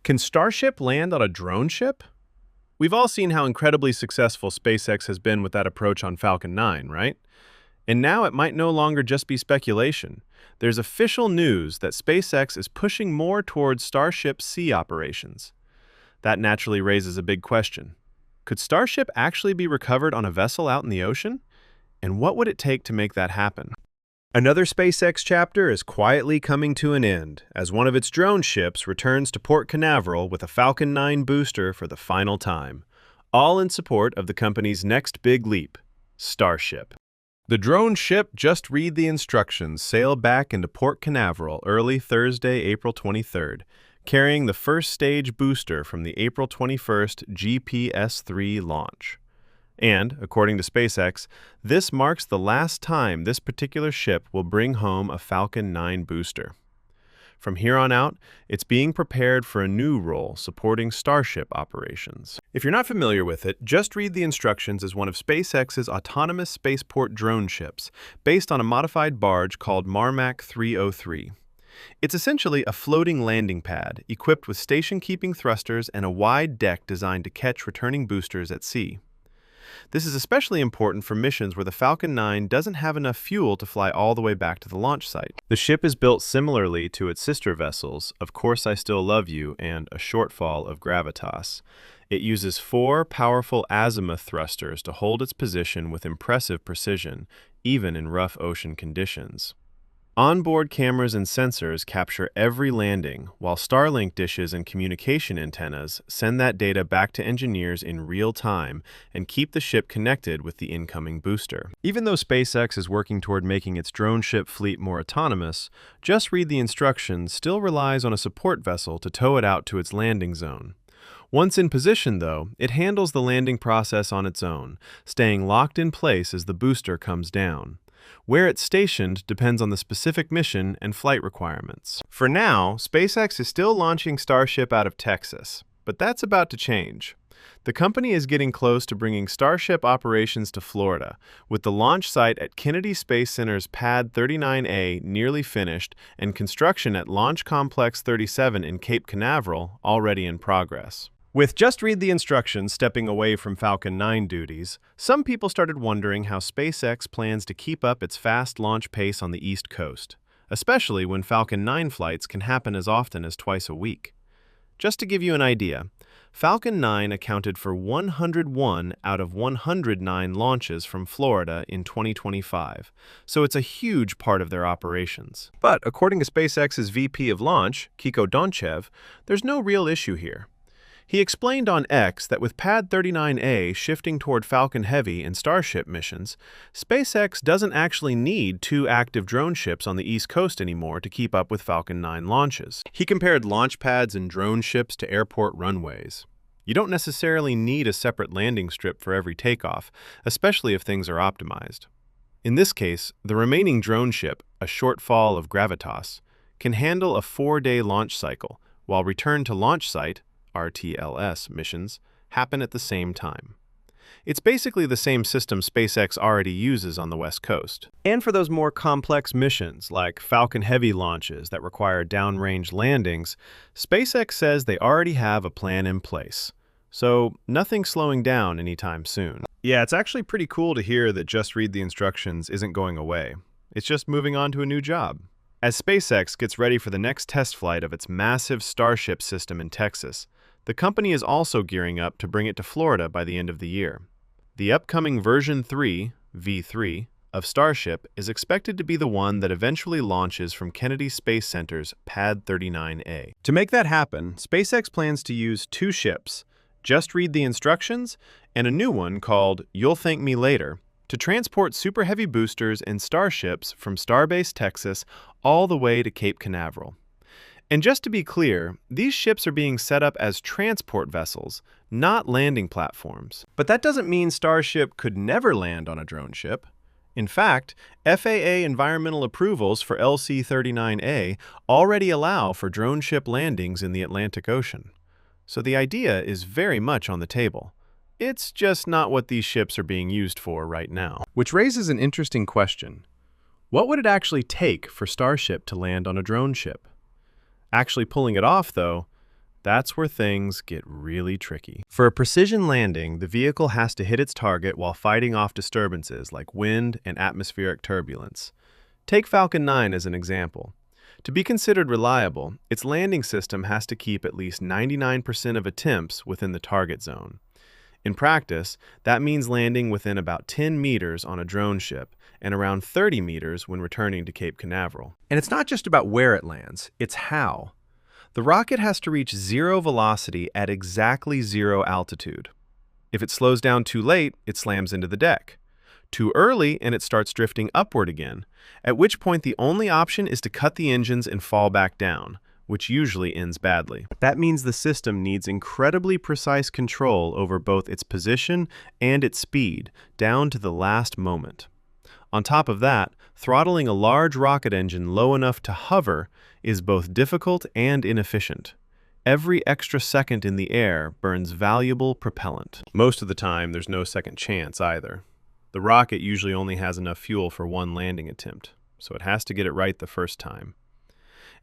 Can Starship land on a drone ship? We've all seen how incredibly successful SpaceX has been with that approach on Falcon 9, right? And now it might no longer just be speculation. There's official news that SpaceX is pushing more towards Starship sea operations. That naturally raises a big question. Could Starship actually be recovered on a vessel out in the ocean? And what would it take to make that happen? Another SpaceX chapter is quietly coming to an end as one of its drone ships returns to Port Canaveral with a Falcon 9 booster for the final time, all in support of the company's next big leap, Starship. The drone ship, just read the instructions, sailed back into Port Canaveral early Thursday, April 23rd, carrying the first stage booster from the April 21st GPS-3 launch. And, according to SpaceX, this marks the last time this particular ship will bring home a Falcon 9 booster. From here on out, it's being prepared for a new role supporting Starship operations. If you're not familiar with it, just read the instructions as one of SpaceX's autonomous spaceport drone ships, based on a modified barge called Marmac 303. It's essentially a floating landing pad equipped with station-keeping thrusters and a wide deck designed to catch returning boosters at sea. This is especially important for missions where the Falcon 9 doesn't have enough fuel to fly all the way back to the launch site. The ship is built similarly to its sister vessels, Of Course I Still Love You and A Shortfall of Gravitas. It uses 4 powerful azimuth thrusters to hold its position with impressive precision, even in rough ocean conditions. Onboard cameras and sensors capture every landing, while Starlink dishes and communication antennas send that data back to engineers in real time and keep the ship connected with the incoming booster. Even though SpaceX is working toward making its drone ship fleet more autonomous, Just Read the Instructions still relies on a support vessel to tow it out to its landing zone. Once in position, though, it handles the landing process on its own, staying locked in place as the booster comes down. Where it's stationed depends on the specific mission and flight requirements. For now, SpaceX is still launching Starship out of Texas, but that's about to change. The company is getting close to bringing Starship operations to Florida, with the launch site at Kennedy Space Center's Pad 39A nearly finished and construction at Launch Complex 37 in Cape Canaveral already in progress. With Just Read the Instructions stepping away from Falcon 9 duties, some people started wondering how SpaceX plans to keep up its fast launch pace on the East Coast, especially when Falcon 9 flights can happen as often as twice a week. Just to give you an idea, Falcon 9 accounted for 101 out of 109 launches from Florida in 2025, so it's a huge part of their operations. But according to SpaceX's VP of Launch, Kiko Donchev, there's no real issue here. He explained on X that with Pad 39A shifting toward Falcon Heavy and Starship missions, SpaceX doesn't actually need 2 active drone ships on the East Coast anymore to keep up with Falcon 9 launches. He compared launch pads and drone ships to airport runways. You don't necessarily need a separate landing strip for every takeoff, especially if things are optimized. In this case, the remaining drone ship, A Shortfall of Gravitas, can handle a 4-day launch cycle, while return to launch site RTLS missions happen at the same time. It's basically the same system SpaceX already uses on the West Coast. And for those more complex missions, like Falcon Heavy launches that require downrange landings, SpaceX says they already have a plan in place. So nothing's slowing down anytime soon. Yeah, it's actually pretty cool to hear that Just Read the Instructions isn't going away. It's just moving on to a new job. As SpaceX gets ready for the next test flight of its massive Starship system in Texas, the company is also gearing up to bring it to Florida by the end of the year. The upcoming version 3, V3, of Starship is expected to be the one that eventually launches from Kennedy Space Center's Pad 39A. To make that happen, SpaceX plans to use 2 ships, Just Read the Instructions, and a new one called You'll Thank Me Later, to transport Super Heavy boosters and Starships from Starbase, Texas, all the way to Cape Canaveral. And just to be clear, these ships are being set up as transport vessels, not landing platforms. But that doesn't mean Starship could never land on a drone ship. In fact, FAA environmental approvals for LC-39A already allow for drone ship landings in the Atlantic Ocean. So the idea is very much on the table. It's just not what these ships are being used for right now. Which raises an interesting question. What would it actually take for Starship to land on a drone ship? Actually pulling it off, though, That's where things get really tricky. For a precision landing, the vehicle has to hit its target while fighting off disturbances like wind and atmospheric turbulence. Take Falcon 9 as an example. To be considered reliable, its landing system has to keep at least 99% of attempts within the target zone. In practice, that means landing within about 10 meters on a drone ship and around 30 meters when returning to Cape Canaveral. And it's not just about where it lands, it's how. The rocket has to reach zero velocity at exactly zero altitude. If it slows down too late, it slams into the deck. Too early, and it starts drifting upward again, at which point the only option is to cut the engines and fall back down, which usually ends badly. That means the system needs incredibly precise control over both its position and its speed, down to the last moment. On top of that, throttling a large rocket engine low enough to hover is both difficult and inefficient. Every extra second in the air burns valuable propellant. Most of the time, there's no second chance either. The rocket usually only has enough fuel for one landing attempt, so it has to get it right the first time.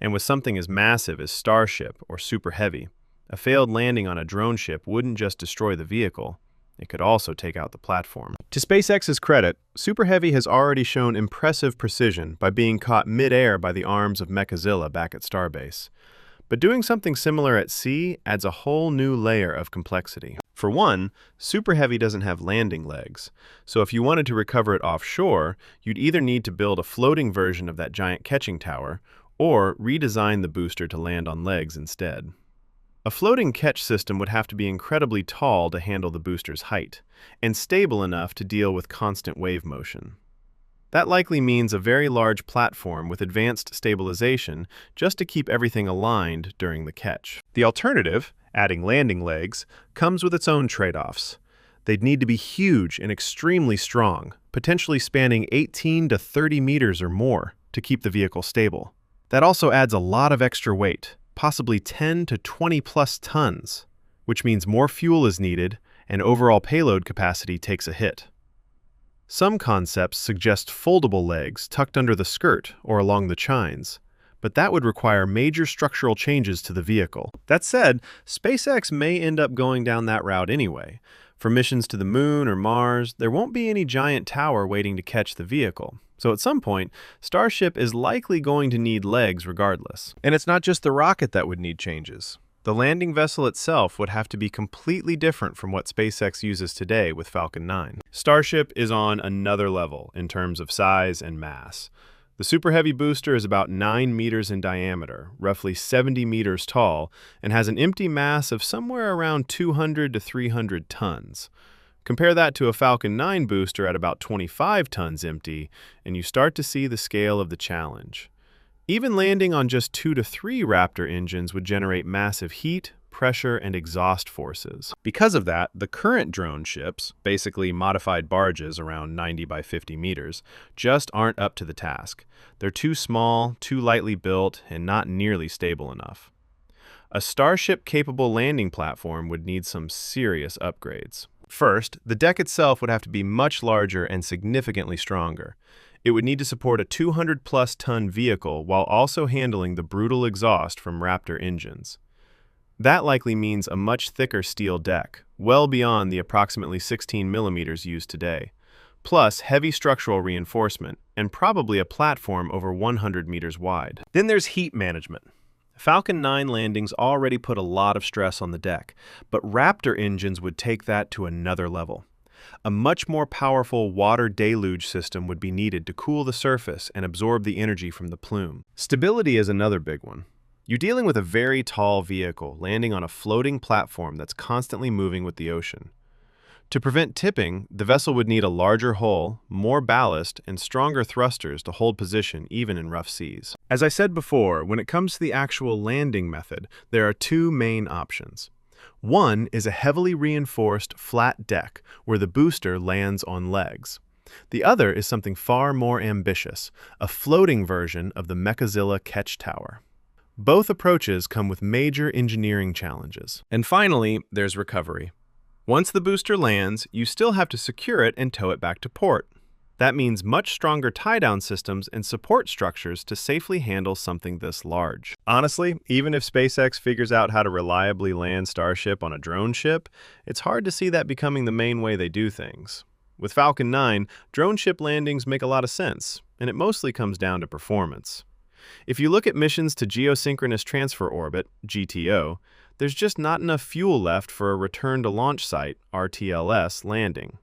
And with something as massive as Starship or Super Heavy, a failed landing on a drone ship wouldn't just destroy the vehicle, it could also take out the platform. To SpaceX's credit, Super Heavy has already shown impressive precision by being caught mid-air by the arms of Mechazilla back at Starbase. But doing something similar at sea adds a whole new layer of complexity. For one, Super Heavy doesn't have landing legs, so if you wanted to recover it offshore, you'd either need to build a floating version of that giant catching tower, or redesign the booster to land on legs instead. A floating catch system would have to be incredibly tall to handle the booster's height, and stable enough to deal with constant wave motion. That likely means a very large platform with advanced stabilization just to keep everything aligned during the catch. The alternative, adding landing legs, comes with its own trade-offs. They'd need to be huge and extremely strong, potentially spanning 18 to 30 meters or more, to keep the vehicle stable. That also adds a lot of extra weight, possibly 10 to 20 plus tons, which means more fuel is needed and overall payload capacity takes a hit. Some concepts suggest foldable legs tucked under the skirt or along the chines, but that would require major structural changes to the vehicle. That said, SpaceX may end up going down that route anyway. For missions to the Moon or Mars, there won't be any giant tower waiting to catch the vehicle. So at some point, Starship is likely going to need legs regardless. And it's not just the rocket that would need changes. The landing vessel itself would have to be completely different from what SpaceX uses today with Falcon 9. Starship is on another level in terms of size and mass. The Super Heavy booster is about 9 meters in diameter, roughly 70 meters tall, and has an empty mass of somewhere around 200 to 300 tons. Compare that to a Falcon 9 booster at about 25 tons empty, and you start to see the scale of the challenge. Even landing on just 2 to 3 Raptor engines would generate massive heat, pressure, and exhaust forces. Because of that, the current drone ships, basically modified barges around 90 by 50 meters, just aren't up to the task. They're too small, too lightly built, and not nearly stable enough. A Starship-capable landing platform would need some serious upgrades. First, the deck itself would have to be much larger and significantly stronger. It would need to support a 200-plus ton vehicle while also handling the brutal exhaust from Raptor engines. That likely means a much thicker steel deck, well beyond the approximately 16 millimeters used today, plus heavy structural reinforcement, and probably a platform over 100 meters wide. Then there's heat management. Falcon 9 landings already put a lot of stress on the deck, but Raptor engines would take that to another level. A much more powerful water deluge system would be needed to cool the surface and absorb the energy from the plume. Stability is another big one. You're dealing with a very tall vehicle landing on a floating platform that's constantly moving with the ocean. To prevent tipping, the vessel would need a larger hull, more ballast, and stronger thrusters to hold position even in rough seas. As I said before, when it comes to the actual landing method, there are two main options. One is a heavily reinforced flat deck where the booster lands on legs. The other is something far more ambitious, a floating version of the Mechazilla catch tower. Both approaches come with major engineering challenges. And finally, there's recovery. Once the booster lands, you still have to secure it and tow it back to port. That means much stronger tie-down systems and support structures to safely handle something this large. Honestly, even if SpaceX figures out how to reliably land Starship on a drone ship, it's hard to see that becoming the main way they do things. With Falcon 9, drone ship landings make a lot of sense, and it mostly comes down to performance. If you look at missions to Geosynchronous Transfer Orbit, GTO, there's just not enough fuel left for a return to launch site, RTLS, landing.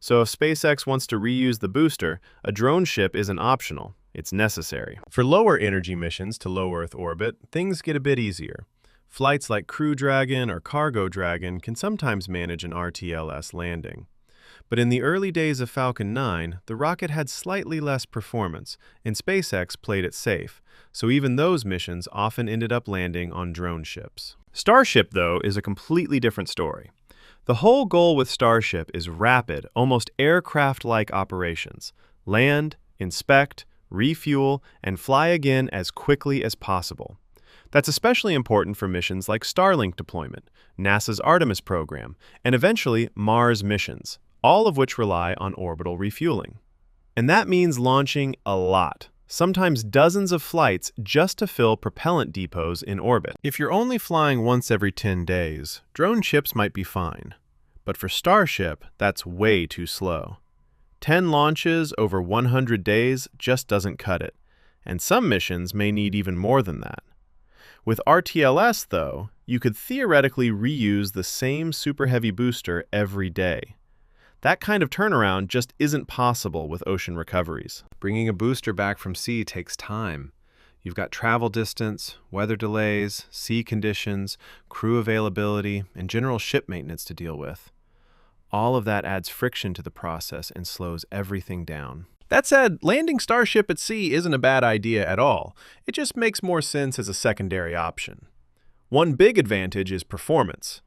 So if SpaceX wants to reuse the booster, a drone ship isn't optional, it's necessary. For lower energy missions to low Earth orbit, things get a bit easier. Flights like Crew Dragon or Cargo Dragon can sometimes manage an RTLS landing. But in the early days of Falcon 9, the rocket had slightly less performance, and SpaceX played it safe, so even those missions often ended up landing on drone ships. Starship, though, is a completely different story. The whole goal with Starship is rapid, almost aircraft-like operations. Land, inspect, refuel, and fly again as quickly as possible. That's especially important for missions like Starlink deployment, NASA's Artemis program, and eventually Mars missions, all of which rely on orbital refueling. And that means launching a lot, sometimes dozens of flights just to fill propellant depots in orbit. If you're only flying once every 10 days, drone ships might be fine. But for Starship, that's way too slow. 10 launches over 100 days just doesn't cut it, and some missions may need even more than that. With RTLS, though, you could theoretically reuse the same super heavy booster every day. That kind of turnaround just isn't possible with ocean recoveries. Bringing a booster back from sea takes time. You've got travel distance, weather delays, sea conditions, crew availability, and general ship maintenance to deal with. All of that adds friction to the process and slows everything down. That said, landing Starship at sea isn't a bad idea at all. It just makes more sense as a secondary option. One big advantage is performance.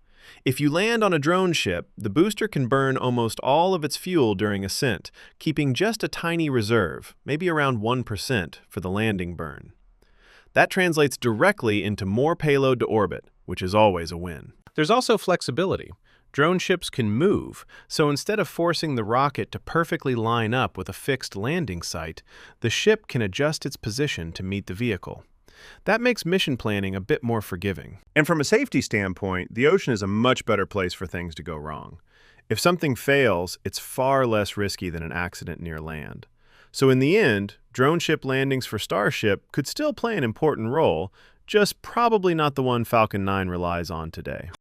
If you land on a drone ship, the booster can burn almost all of its fuel during ascent, keeping just a tiny reserve, maybe around 1%, for the landing burn. That translates directly into more payload to orbit, which is always a win. There's also flexibility. Drone ships can move, so instead of forcing the rocket to perfectly line up with a fixed landing site, the ship can adjust its position to meet the vehicle. That makes mission planning a bit more forgiving. And from a safety standpoint, the ocean is a much better place for things to go wrong. If something fails, it's far less risky than an accident near land. So in the end, drone ship landings for Starship could still play an important role, just probably not the one Falcon 9 relies on today.